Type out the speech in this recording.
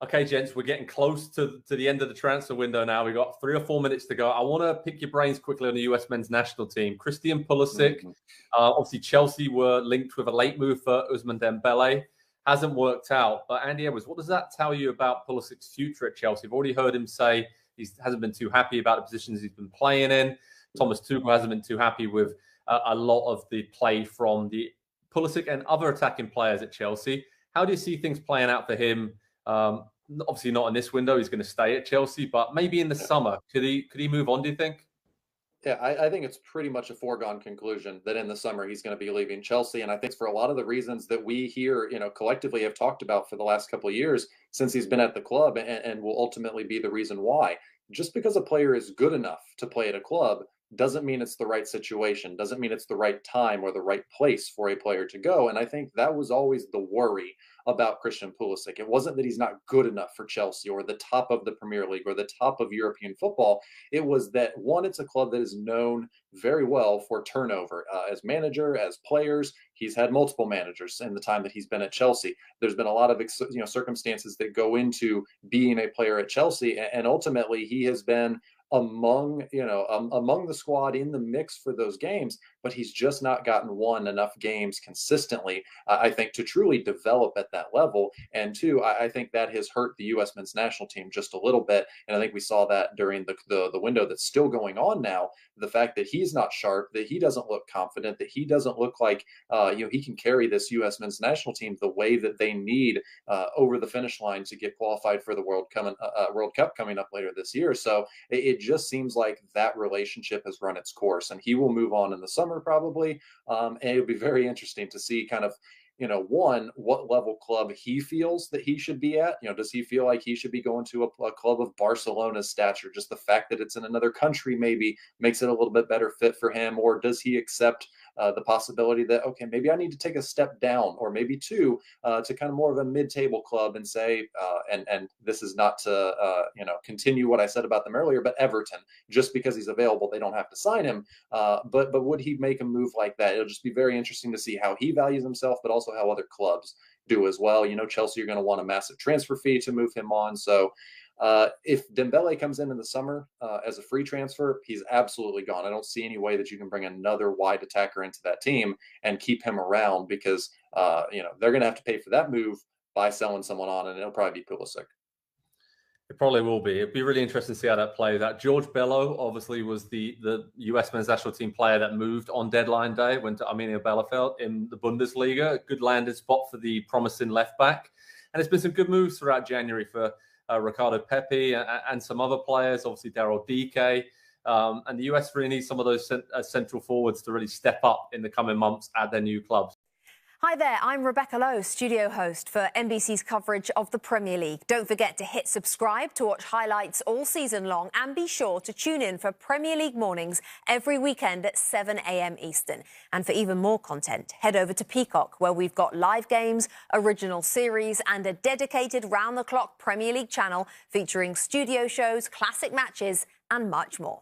Okay, gents, we're getting close to the end of the transfer window now. We've got 3 or 4 minutes to go. I want to pick your brains quickly on the US men's national team. Christian Pulisic, obviously Chelsea were linked with a late move for Ousmane Dembele. Hasn't worked out. But Andy Edwards, what does that tell you about Pulisic's future at Chelsea? I've already heard him say he hasn't been too happy about the positions he's been playing in. Thomas Tuchel hasn't been too happy with a lot of the play from the Pulisic and other attacking players at Chelsea. How do you see things playing out for him? Obviously not in this window. He's going to stay at Chelsea, but maybe in the summer, could he move on? Do you think? Yeah, I think it's pretty much a foregone conclusion that in the summer he's going to be leaving Chelsea, and I think for a lot of the reasons that we here, collectively have talked about for the last couple of years since he's been at the club, and will ultimately be the reason why. Just because a player is good enough to play at a club doesn't mean it's the right situation, doesn't mean it's the right time or the right place for a player to go. And I think that was always the worry about Christian Pulisic. It wasn't that he's not good enough for Chelsea or the top of the Premier League or the top of European football. It was that, one, it's a club that is known very well for turnover. As manager, as players, he's had multiple managers in the time that he's been at Chelsea. There's been a lot of circumstances that go into being a player at Chelsea, and ultimately he has been among the squad in the mix for those games, but he's just not won enough games consistently, I think, to truly develop at that level. And two, I think that has hurt the U.S. men's national team just a little bit. And I think we saw that during the window that's still going on now. The fact that he's not sharp, that he doesn't look confident, that he doesn't look like he can carry this U.S. men's national team the way that they need over the finish line to get qualified for the World Cup coming up later this year. So it just seems like that relationship has run its course, and he will move on in the summer probably. And it'll be very interesting to see kind of, one, what level club he feels that he should be at. Does he feel like he should be going to a club of Barcelona's stature? Just the fact that it's in another country maybe makes it a little bit better fit for him. Or does he accept the possibility that, okay, maybe I need to take a step down, or maybe two, to kind of more of a mid-table club and say, and this is not to, continue what I said about them earlier, but Everton, just because he's available, they don't have to sign him. But would he make a move like that? It'll just be very interesting to see how he values himself, but also how other clubs do as well. Chelsea are going to want a massive transfer fee to move him on. So if Dembele comes in the summer as a free transfer, he's absolutely gone. I don't see any way that you can bring another wide attacker into that team and keep him around, because they're going to have to pay for that move by selling someone on, and it'll probably be Pulisic. It probably will be. It'd be really interesting to see how that plays out. George Bello obviously was the US men's national team player that moved on deadline day, went to Arminia Bielefeld in the Bundesliga. A good landing spot for the promising left back. And there's been some good moves throughout January for Ricardo Pepi and some other players, obviously Daryl DK. And the US really needs some of those central forwards to really step up in the coming months at their new clubs. Hi there, I'm Rebecca Lowe, studio host for NBC's coverage of the Premier League. Don't forget to hit subscribe to watch highlights all season long, and be sure to tune in for Premier League mornings every weekend at 7 a.m. Eastern. And for even more content, head over to Peacock, where we've got live games, original series, and a dedicated round-the-clock Premier League channel featuring studio shows, classic matches, and much more.